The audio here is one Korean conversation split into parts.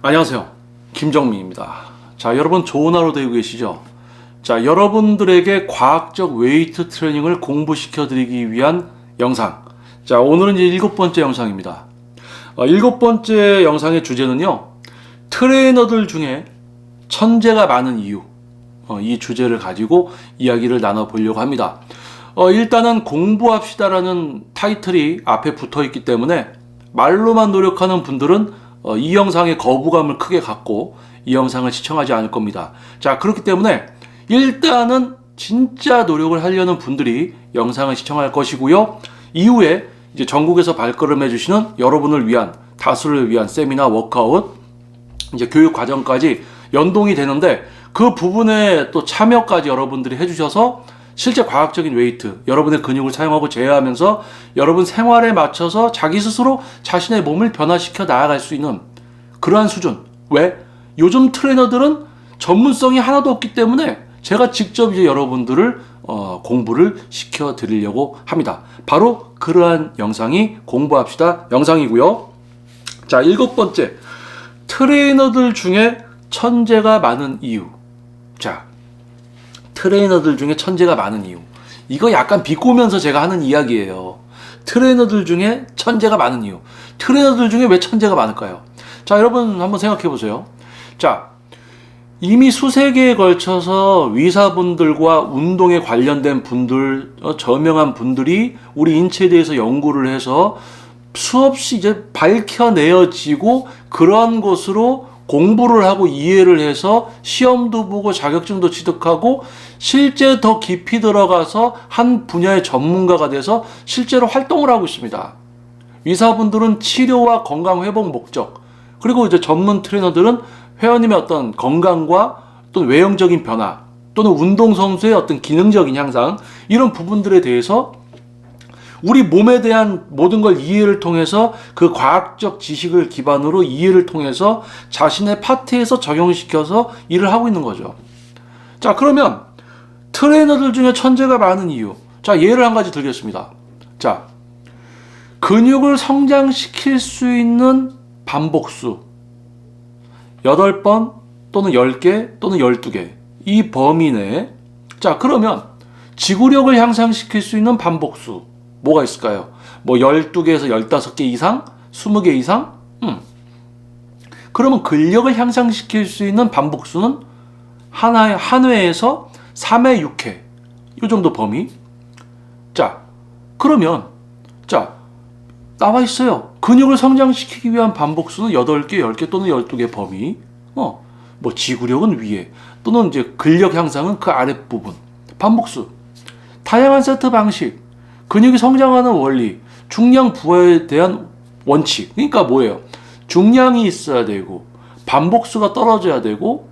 안녕하세요. 김정민입니다. 자, 여러분 좋은 하루 되고 계시죠? 자, 여러분들에게 과학적 웨이트 트레이닝을 공부시켜 드리기 위한 영상. 자, 오늘은 이제 7번째 영상입니다. 7번째 영상의 주제는요, 트레이너들 중에 천재가 많은 이유. 이 주제를 가지고 이야기를 나눠보려고 합니다. 일단은 공부합시다라는 타이틀이 앞에 붙어 있기 때문에 말로만 노력하는 분들은 이 영상에 거부감을 크게 갖고 이 영상을 시청하지 않을 겁니다. 자, 그렇기 때문에 일단은 진짜 노력을 하려는 분들이 영상을 시청할 것이고요. 이후에 이제 전국에서 발걸음해 주시는 여러분을 위한, 다수를 위한 세미나, 워크아웃, 이제 교육 과정까지 연동이 되는데, 그 부분에 또 참여까지 여러분들이 해주셔서 실제 과학적인 웨이트, 여러분의 근육을 사용하고 제어하면서 여러분 생활에 맞춰서 자기 스스로 자신의 몸을 변화시켜 나아갈 수 있는 그러한 수준. 왜? 요즘 트레이너들은 전문성이 하나도 없기 때문에 제가 직접 이제 여러분들을 공부를 시켜 드리려고 합니다. 바로 그러한 영상이 공부합시다 영상이고요. 자, 7번째, 트레이너들 중에 천재가 많은 이유. 자, 트레이너들 중에 천재가 많은 이유. 이거 약간 비꼬면서 제가 하는 이야기예요. 트레이너들 중에 천재가 많은 이유. 트레이너들 중에 왜 천재가 많을까요? 자, 여러분 한번 생각해 보세요. 자, 이미 수세기에 걸쳐서 의사분들과 운동에 관련된 분들, 저명한 분들이 우리 인체에 대해서 연구를 해서 수없이 이제 밝혀내어지고, 그러한 것으로 공부를 하고 이해를 해서 시험도 보고 자격증도 취득하고 실제 더 깊이 들어가서 한 분야의 전문가가 돼서 실제로 활동을 하고 있습니다. 의사분들은 치료와 건강 회복 목적, 그리고 이제 전문 트레이너들은 회원님의 어떤 건강과 또는 외형적인 변화, 또는 운동선수의 어떤 기능적인 향상, 이런 부분들에 대해서 우리 몸에 대한 모든 걸 이해를 통해서, 그 과학적 지식을 기반으로 이해를 통해서 자신의 파트에서 적용시켜서 일을 하고 있는 거죠. 자, 그러면 트레이너들 중에 천재가 많은 이유. 자, 예를 한 가지 들겠습니다. 자, 근육을 성장시킬 수 있는 반복수 8번 또는 10개 또는 12개, 이 범위 내에, 자, 그러면 지구력을 향상시킬 수 있는 반복수 뭐가 있을까요? 뭐 12개에서 15개 이상? 20개 이상? 그러면 근력을 향상시킬 수 있는 반복수는 한 회에서 3회, 6회, 이 정도 범위. 자, 그러면 자, 나와 있어요. 근육을 성장시키기 위한 반복수는 8개, 10개 또는 12개 범위. 뭐 지구력은 위에, 또는 이제 근력 향상은 그 아랫부분. 반복수. 다양한 세트 방식, 근육이 성장하는 원리, 중량 부하에 대한 원칙. 그러니까 뭐예요? 중량이 있어야 되고, 반복수가 떨어져야 되고,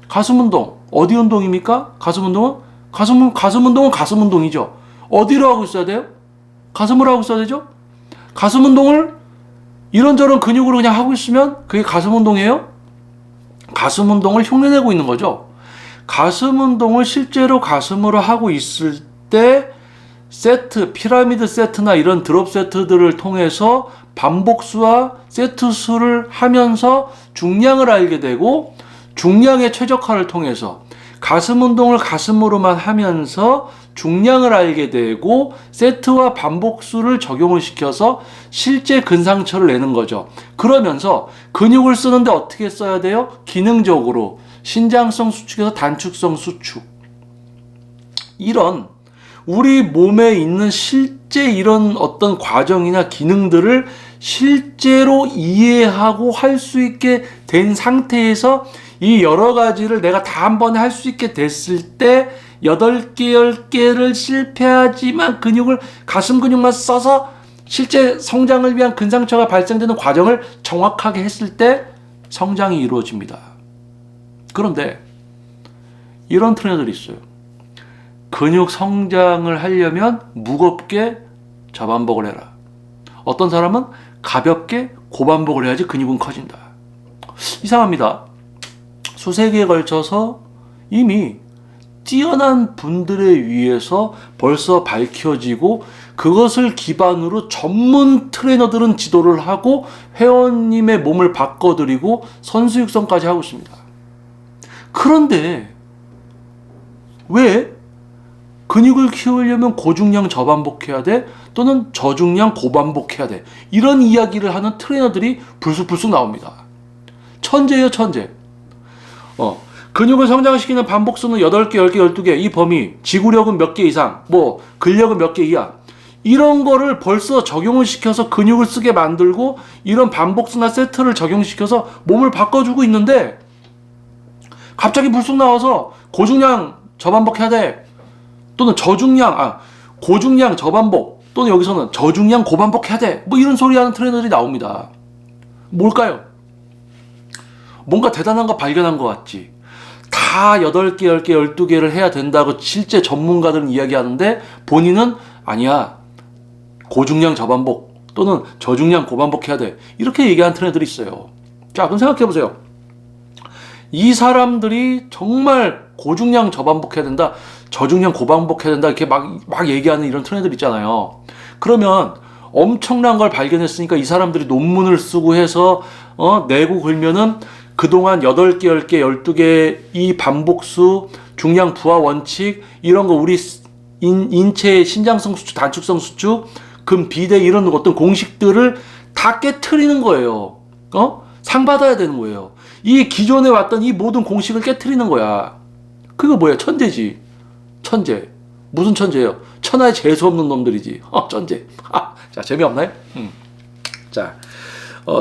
가슴 운동. 어디 운동입니까? 가슴 운동은? 가슴 운동은 가슴 운동이죠. 어디로 하고 있어야 돼요? 가슴으로 하고 있어야 되죠? 가슴 운동을 이런저런 근육으로 그냥 하고 있으면 그게 가슴 운동이에요? 가슴 운동을 흉내내고 있는 거죠. 가슴 운동을 실제로 가슴으로 하고 있을 때 세트, 피라미드 세트나 이런 드롭 세트들을 통해서 반복수와 세트 수를 하면서 중량을 알게 되고, 중량의 최적화를 통해서 가슴 운동을 가슴으로만 하면서 중량을 알게 되고, 세트와 반복수를 적용을 시켜서 실제 근상처를 내는 거죠. 그러면서 근육을 쓰는데 어떻게 써야 돼요? 기능적으로 신장성 수축에서 단축성 수축, 이런 우리 몸에 있는 실제 이런 어떤 과정이나 기능들을 실제로 이해하고 할 수 있게 된 상태에서 이 여러 가지를 내가 다 한 번에 할 수 있게 됐을 때 8개, 10개를 실패하지만 근육을, 가슴 근육만 써서 실제 성장을 위한 근상처가 발생되는 과정을 정확하게 했을 때 성장이 이루어집니다. 그런데 이런 트레이너들이 있어요. 근육 성장을 하려면 무겁게 저반복을 해라. 어떤 사람은 가볍게 고반복을 해야지 근육은 커진다. 이상합니다. 수세기에 걸쳐서 이미 뛰어난 분들에 의해서 벌써 밝혀지고 그것을 기반으로 전문 트레이너들은 지도를 하고 회원님의 몸을 바꿔드리고 선수 육성까지 하고 있습니다. 그런데 왜 근육을 키우려면 고중량 저반복해야 돼? 또는 저중량 고반복해야 돼? 이런 이야기를 하는 트레이너들이 불쑥불쑥 나옵니다. 천재예요, 천재. 근육을 성장시키는 반복수는 8개, 10개, 12개, 이 범위, 지구력은 몇 개 이상, 뭐 근력은 몇 개 이하, 이런 거를 벌써 적용을 시켜서 근육을 쓰게 만들고 이런 반복수나 세트를 적용시켜서 몸을 바꿔주고 있는데 갑자기 불쑥 나와서 고중량 저반복 해야 돼, 또는 고중량 저반복, 또는 여기서는 저중량 고반복 해야 돼, 뭐 이런 소리 하는 트레이너들이 나옵니다. 뭘까요? 뭔가 대단한 거 발견한 것 같지. 다 8개, 10개, 12개를 해야 된다고 실제 전문가들은 이야기하는데 본인은 아니야, 고중량 저반복 또는 저중량 고반복 해야 돼, 이렇게 얘기하는 트레이너들이 있어요. 자, 그럼 생각해보세요. 이 사람들이 정말 고중량 저반복 해야 된다, 저중량 고반복 해야 된다, 이렇게 막 얘기하는 이런 트레이너들 있잖아요. 그러면 엄청난 걸 발견했으니까 이 사람들이 논문을 쓰고 해서 내고 그러면은 그동안 8개, 10개, 12개 이 반복수, 중량 부하 원칙, 이런 거 우리 인체의 신장성 수축, 단축성 수축, 금, 비대 이런 어떤 공식들을 다 깨트리는 거예요. 상 받아야 되는 거예요. 이 기존에 왔던 이 모든 공식을 깨트리는 거야. 그거 뭐야? 천재지. 천재. 무슨 천재예요? 천하에 재수 없는 놈들이지. 천재. 자, 재미없나요? 자,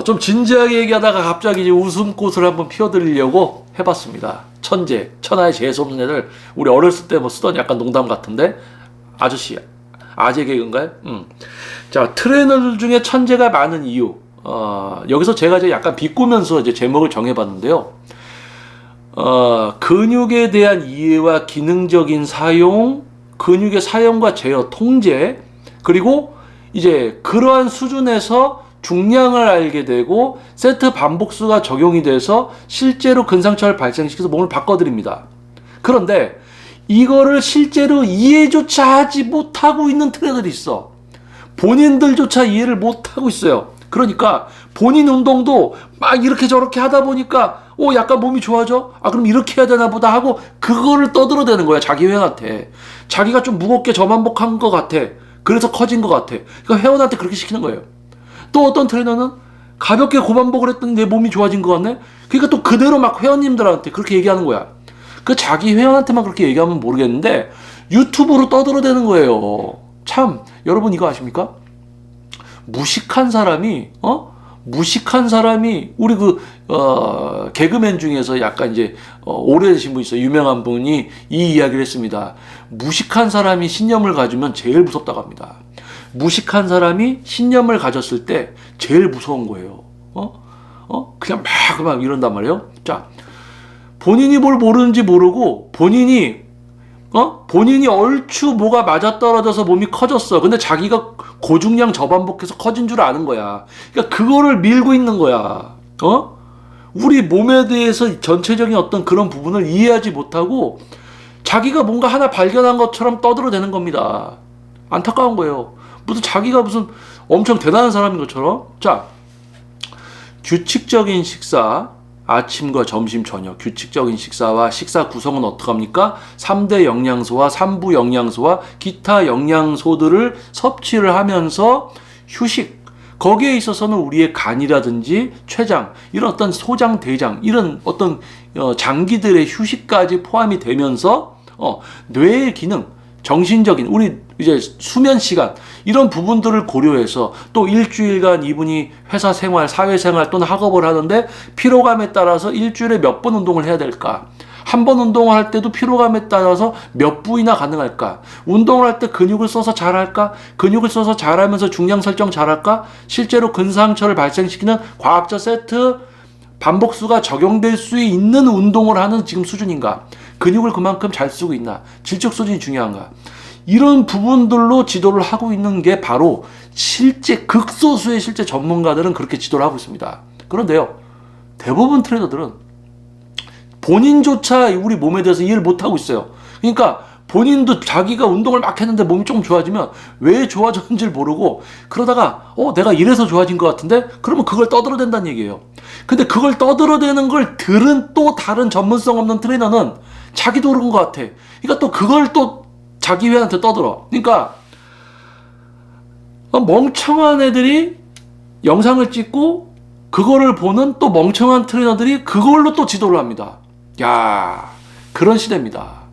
좀 진지하게 얘기하다가 갑자기 이제 웃음꽃을 한번 피워드리려고 해봤습니다. 천재, 천하에 재수 없는 애들, 우리 어렸을 때 뭐 쓰던 약간 농담 같은데, 아저씨, 아재 개그인가요? 자, 트레이너들 중에 천재가 많은 이유. 여기서 제가 이제 약간 비꼬면서 이제 제목을 정해봤는데요. 근육에 대한 이해와 기능적인 사용, 근육의 사용과 제어, 통제, 그리고 이제 그러한 수준에서 중량을 알게 되고 세트 반복수가 적용이 돼서 실제로 근상처를 발생시켜서 몸을 바꿔드립니다. 그런데 이거를 실제로 이해조차 하지 못하고 있는 트레이너들이 있어. 본인들조차 이해를 못하고 있어요. 그러니까 본인 운동도 막 이렇게 저렇게 하다 보니까 약간 몸이 좋아져? 그럼 이렇게 해야 되나 보다 하고 그거를 떠들어대는 거야, 자기 회원한테. 자기가 좀 무겁게 저반복한 것 같아, 그래서 커진 것 같아. 그러니까 회원한테 그렇게 시키는 거예요. 또 어떤 트레이너는 가볍게 고반복을 했더니 내 몸이 좋아진 것 같네? 그러니까 또 그대로 막 회원님들한테 그렇게 얘기하는 거야. 그 자기 회원한테만 그렇게 얘기하면 모르겠는데 유튜브로 떠들어대는 거예요. 참, 여러분 이거 아십니까? 무식한 사람이 우리 개그맨 중에서 약간 이제 오래되신 분 있어요. 유명한 분이 이 이야기를 했습니다. 무식한 사람이 신념을 가지면 제일 무섭다고 합니다. 무식한 사람이 신념을 가졌을 때 제일 무서운 거예요. 그냥 막 이런단 말이에요. 자, 본인이 뭘 모르는지 모르고 본인이 얼추 뭐가 맞아떨어져서 몸이 커졌어. 근데 자기가 고중량 저반복해서 커진 줄 아는 거야. 그러니까 그거를 밀고 있는 거야. 우리 몸에 대해서 전체적인 어떤 그런 부분을 이해하지 못하고 자기가 뭔가 하나 발견한 것처럼 떠들어대는 겁니다. 안타까운 거예요. 자기가 무슨 엄청 대단한 사람인 것처럼. 자, 규칙적인 식사, 아침과 점심, 저녁, 규칙적인 식사와 식사 구성은 어떻게 합니까? 3대 영양소와 3부 영양소와 기타 영양소들을 섭취를 하면서 휴식, 거기에 있어서는 우리의 간이라든지 췌장, 이런 어떤 소장, 대장, 이런 어떤 장기들의 휴식까지 포함이 되면서 뇌의 기능, 정신적인 우리 이제 수면 시간, 이런 부분들을 고려해서 또 일주일간 이분이 회사 생활, 사회생활 또는 학업을 하는데 피로감에 따라서 일주일에 몇 번 운동을 해야 될까? 한 번 운동을 할 때도 피로감에 따라서 몇 부위나 가능할까? 운동을 할 때 근육을 써서 잘할까? 근육을 써서 잘하면서 중량 설정 잘할까? 실제로 근상처를 발생시키는 과학적 세트 반복수가 적용될 수 있는 운동을 하는 지금 수준인가? 근육을 그만큼 잘 쓰고 있나? 질적 수준이 중요한가? 이런 부분들로 지도를 하고 있는 게 바로 실제 극소수의 실제 전문가들은 그렇게 지도를 하고 있습니다. 그런데요, 대부분 트레이너들은 본인조차 우리 몸에 대해서 이해를 못하고 있어요. 그러니까 본인도 자기가 운동을 막 했는데 몸이 조금 좋아지면 왜 좋아졌는지를 모르고 그러다가 내가 이래서 좋아진 것 같은데 그러면 그걸 떠들어댄다는 얘기예요. 근데 그걸 떠들어대는 걸 들은 또 다른 전문성 없는 트레이너는 자기도 그런 것 같아. 그러니까 또 그걸 또 자기 회한테 떠들어. 그러니까 멍청한 애들이 영상을 찍고 그거를 보는 또 멍청한 트레이너들이 그걸로 또 지도를 합니다. 야, 그런 시대입니다.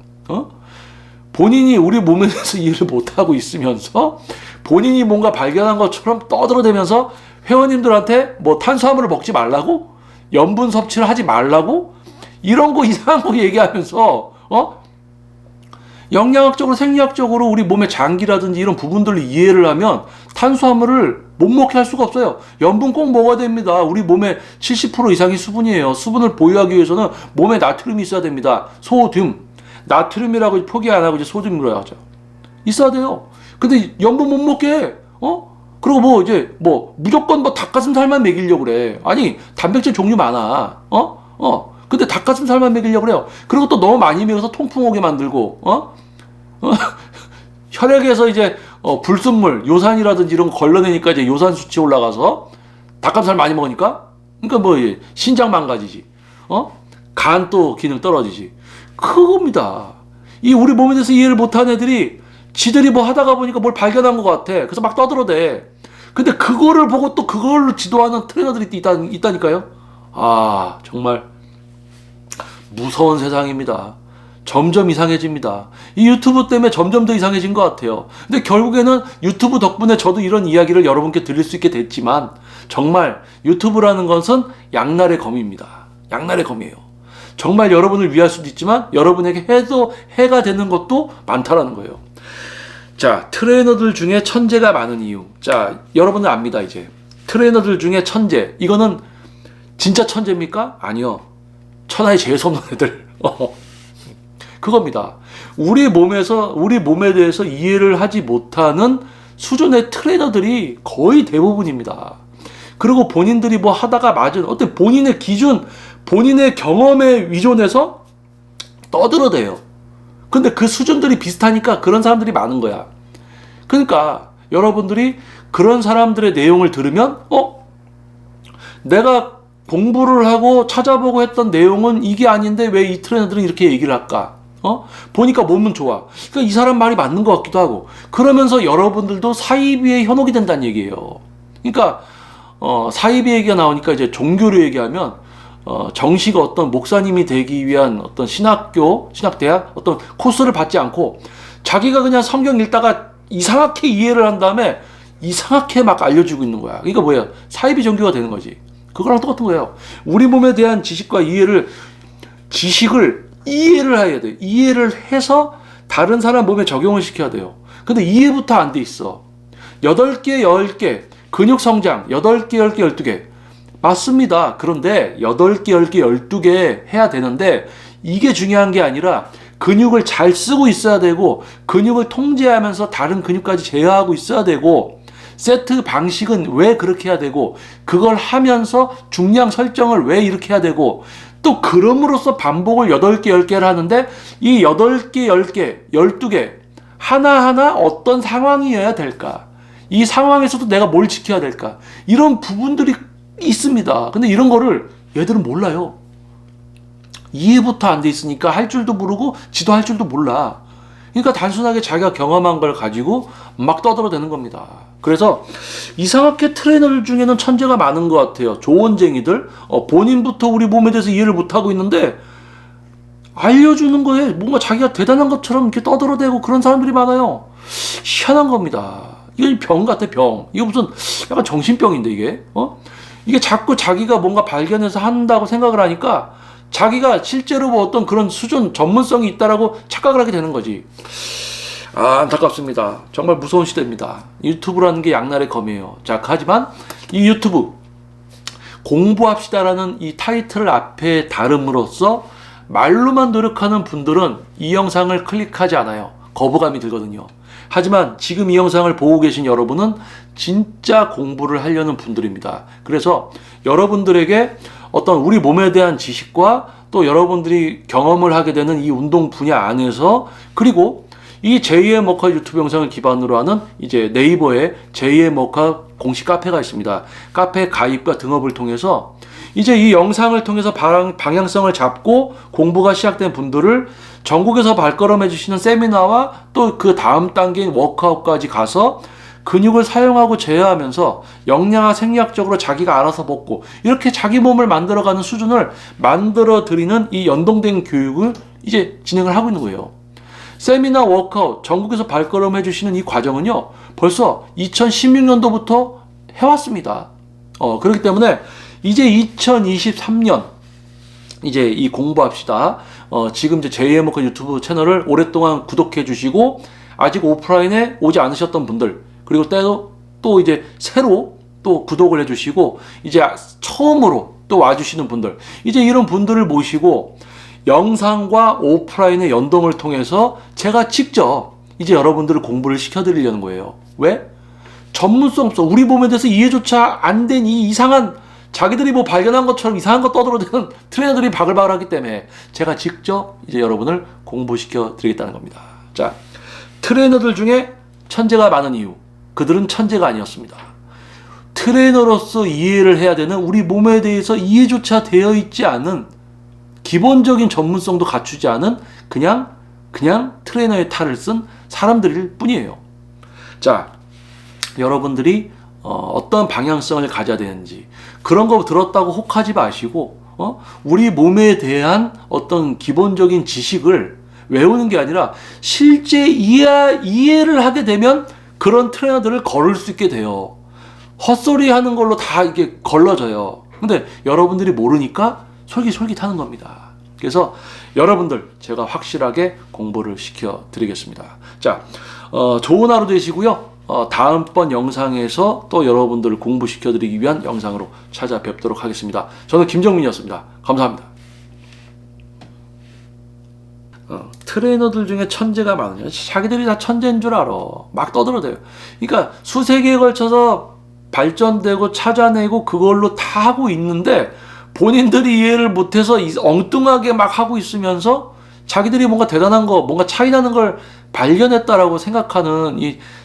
본인이 우리 몸에 대해서 이해를 못하고 있으면서 본인이 뭔가 발견한 것처럼 떠들어대면서 회원님들한테 뭐 탄수화물을 먹지 말라고? 염분 섭취를 하지 말라고? 이런 거 이상한 거 얘기하면서 영양학적으로 생리학적으로 우리 몸의 장기라든지 이런 부분들을 이해를 하면 탄수화물을 못 먹게 할 수가 없어요. 염분 꼭 먹어야 됩니다. 우리 몸의 70% 이상이 수분이에요. 수분을 보유하기 위해서는 몸에 나트륨이 있어야 됩니다. 소듐. 나트륨이라고 포기 안 하고 이제 소듐으로 하죠. 있어야 돼요. 근데 염분 못 먹게 해. 그리고 뭐 무조건 뭐 닭가슴살만 먹이려고 그래. 아니, 단백질 종류 많아. 근데 닭가슴살만 먹이려고 그래요. 그리고 또 너무 많이 먹어서 통풍 오게 만들고, 혈액에서 이제, 불순물, 요산이라든지 이런 거 걸러내니까 이제 요산 수치 올라가서 닭가슴살 많이 먹으니까, 그러니까 뭐, 신장 망가지지. 간 또 기능 떨어지지. 그겁니다. 이 우리 몸에 대해서 이해를 못한 애들이 지들이 뭐 하다가 보니까 뭘 발견한 것 같아. 그래서 막 떠들어대. 근데 그거를 보고 또 그걸로 지도하는 트레이너들이 있다니까요. 아, 정말 무서운 세상입니다. 점점 이상해집니다. 이 유튜브 때문에 점점 더 이상해진 것 같아요. 근데 결국에는 유튜브 덕분에 저도 이런 이야기를 여러분께 드릴 수 있게 됐지만 정말 유튜브라는 것은 양날의 검입니다. 양날의 검이에요. 정말 여러분을 위할 수도 있지만 여러분에게 해가 되는 것도 많다라는 거예요. 자, 트레이너들 중에 천재가 많은 이유. 자, 여러분은 압니다, 이제. 트레이너들 중에 천재. 이거는 진짜 천재입니까? 아니요. 천하의 재수없는 애들. 그겁니다. 우리 몸에 대해서 이해를 하지 못하는 수준의 트레이너들이 거의 대부분입니다. 그리고 본인들이 뭐 하다가 맞은 어떤 본인의 기준, 본인의 경험에 의존해서 떠들어대요. 근데 그 수준들이 비슷하니까 그런 사람들이 많은 거야. 그러니까 여러분들이 그런 사람들의 내용을 들으면 내가 공부를 하고 찾아보고 했던 내용은 이게 아닌데 왜 이 트레이너들은 이렇게 얘기를 할까? 보니까 몸은 좋아. 그러니까 이 사람 말이 맞는 것 같기도 하고. 그러면서 여러분들도 사이비의 현혹이 된다는 얘기예요. 그러니까 사이비 얘기가 나오니까 이제 종교를 얘기하면 정식 어떤 목사님이 되기 위한 어떤 신학대학 어떤 코스를 받지 않고 자기가 그냥 성경 읽다가 이상하게 이해를 한 다음에 이상하게 막 알려주고 있는 거야. 그러니까 뭐야? 사이비 종교가 되는 거지. 그거랑 똑같은 거예요. 우리 몸에 대한 지식과 지식을 이해를 해야 돼. 이해를 해서 다른 사람 몸에 적용을 시켜야 돼요. 근데 이해부터 안 돼 있어. 8개, 10개, 근육 성장, 8개, 10개, 12개. 맞습니다. 그런데 8개, 10개, 12개 해야 되는데 이게 중요한 게 아니라 근육을 잘 쓰고 있어야 되고 근육을 통제하면서 다른 근육까지 제어하고 있어야 되고 세트 방식은 왜 그렇게 해야 되고 그걸 하면서 중량 설정을 왜 이렇게 해야 되고 또 그럼으로써 반복을 8개, 10개를 하는데 이 8개, 10개, 12개 하나하나 어떤 상황이어야 될까? 이 상황에서도 내가 뭘 지켜야 될까? 이런 부분들이 있습니다. 근데 이런 거를 얘들은 몰라요. 이해부터 안 돼 있으니까 할 줄도 모르고 지도할 줄도 몰라. 그러니까 단순하게 자기가 경험한 걸 가지고 막 떠들어대는 겁니다. 그래서 이상하게 트레이너들 중에는 천재가 많은 것 같아요. 조언쟁이들. 본인부터 우리 몸에 대해서 이해를 못하고 있는데 알려주는 거에 뭔가 자기가 대단한 것처럼 이렇게 떠들어대고 그런 사람들이 많아요. 희한한 겁니다. 이게 병 같아, 병. 이거 무슨 약간 정신병인데 이게. 이게 자꾸 자기가 뭔가 발견해서 한다고 생각을 하니까 자기가 실제로 뭐 어떤 그런 수준, 전문성이 있다라고 착각을 하게 되는 거지. 안타깝습니다. 정말 무서운 시대입니다. 유튜브라는 게 양날의 검이에요. 자, 하지만 이 유튜브 공부합시다라는 이 타이틀을 앞에 다름으로써 말로만 노력하는 분들은 이 영상을 클릭하지 않아요. 거부감이 들거든요. 하지만 지금 이 영상을 보고 계신 여러분은 진짜 공부를 하려는 분들입니다. 그래서 여러분들에게 어떤 우리 몸에 대한 지식과 또 여러분들이 경험을 하게 되는 이 운동 분야 안에서, 그리고 이 제2의 머카 유튜브 영상을 기반으로 하는 이제 네이버에 제2의 머카 공식 카페가 있습니다. 카페 가입과 등업을 통해서 이제 이 영상을 통해서 방향성을 잡고 공부가 시작된 분들을 전국에서 발걸음해 주시는 세미나와 또 그 다음 단계인 워크아웃까지 가서 근육을 사용하고 제어하면서 영양화 생리학적으로 자기가 알아서 먹고 이렇게 자기 몸을 만들어가는 수준을 만들어 드리는 이 연동된 교육을 이제 진행을 하고 있는 거예요. 세미나 워크아웃 전국에서 발걸음해 주시는 이 과정은요, 벌써 2016년도부터 해왔습니다. 그렇기 때문에 이제 2023년 이제 이 공부합시다. 지금 이제 제2의 머카 유튜브 채널을 오랫동안 구독해 주시고 아직 오프라인에 오지 않으셨던 분들, 그리고 또 이제 새로 또 구독을 해 주시고 이제 처음으로 또 와주시는 분들, 이제 이런 분들을 모시고 영상과 오프라인의 연동을 통해서 제가 직접 이제 여러분들을 공부를 시켜드리려는 거예요. 왜? 전문성 없어. 우리 몸에 대해서 이해조차 안 된 이 이상한, 자기들이 뭐 발견한 것처럼 이상한 거 떠들어대는 트레이너들이 바글바글하기 때문에 제가 직접 이제 여러분을 공부시켜 드리겠다는 겁니다. 자, 트레이너들 중에 천재가 많은 이유, 그들은 천재가 아니었습니다. 트레이너로서 이해를 해야 되는 우리 몸에 대해서 이해조차 되어 있지 않은, 기본적인 전문성도 갖추지 않은 그냥 트레이너의 탈을 쓴 사람들일 뿐이에요. 자, 여러분들이 어떤 방향성을 가져야 되는지 그런 거 들었다고 혹하지 마시고 우리 몸에 대한 어떤 기본적인 지식을 외우는 게 아니라 실제 이해를 하게 되면 그런 트레이너들을 거를 수 있게 돼요. 헛소리 하는 걸로 다 이게 걸러져요. 근데 여러분들이 모르니까 솔깃솔깃하는 겁니다. 그래서 여러분들 제가 확실하게 공부를 시켜 드리겠습니다. 자, 좋은 하루 되시고요. 다음번 영상에서 또 여러분들을 공부시켜 드리기 위한 영상으로 찾아뵙도록 하겠습니다. 저는 김정민이었습니다. 감사합니다. 트레이너들 중에 천재가 많으냐? 자기들이 다 천재인 줄 알아. 막 떠들어대요. 그러니까 수세 기에 걸쳐서 발전되고 찾아내고 그걸로 다 하고 있는데 본인들이 이해를 못해서 엉뚱하게 막 하고 있으면서 자기들이 뭔가 대단한 거, 뭔가 차이나는 걸 발견했다라고 생각하는,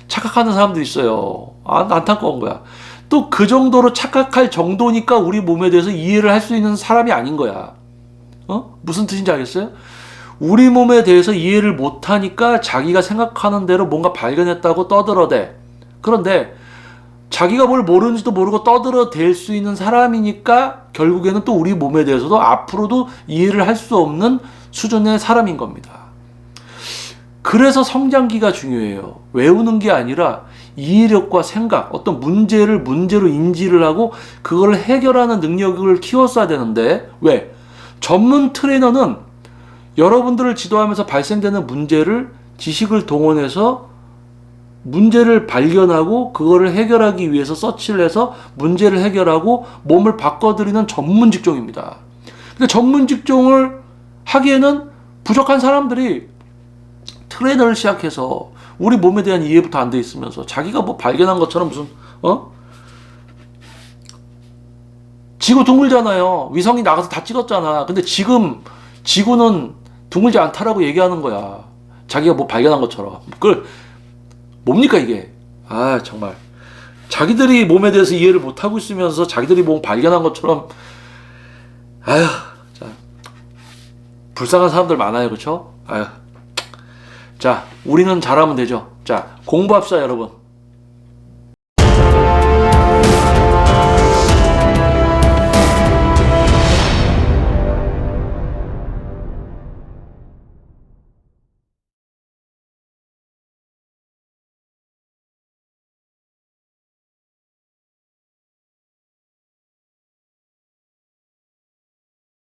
착각하는 사람들이 있어요. 안타까운 거야. 또 그 정도로 착각할 정도니까 우리 몸에 대해서 이해를 할 수 있는 사람이 아닌 거야. 무슨 뜻인지 알겠어요? 우리 몸에 대해서 이해를 못하니까 자기가 생각하는 대로 뭔가 발견했다고 떠들어대. 그런데 자기가 뭘 모르는지도 모르고 떠들어댈 수 있는 사람이니까 결국에는 또 우리 몸에 대해서도 앞으로도 이해를 할 수 없는 수준의 사람인 겁니다. 그래서 성장기가 중요해요. 외우는 게 아니라 이해력과 생각, 어떤 문제로 인지를 하고 그걸 해결하는 능력을 키웠어야 되는데, 왜? 전문 트레이너는 여러분들을 지도하면서 발생되는 문제를, 지식을 동원해서 문제를 발견하고 그거를 해결하기 위해서 서치를 해서 문제를 해결하고 몸을 바꿔드리는 전문 직종입니다. 근데 전문 직종을 하기에는 부족한 사람들이 트레이너를 시작해서 우리 몸에 대한 이해부터 안 돼 있으면서 자기가 뭐 발견한 것처럼 무슨 지구 둥글잖아요. 위성이 나가서 다 찍었잖아. 근데 지금 지구는 둥글지 않다라고 얘기하는 거야. 자기가 뭐 발견한 것처럼. 그걸 뭡니까 이게? 정말 자기들이 몸에 대해서 이해를 못하고 있으면서 자기들이 몸 발견한 것처럼, 자, 불쌍한 사람들 많아요. 그렇죠? 자, 우리는 잘하면 되죠. 자, 공부합시다 여러분.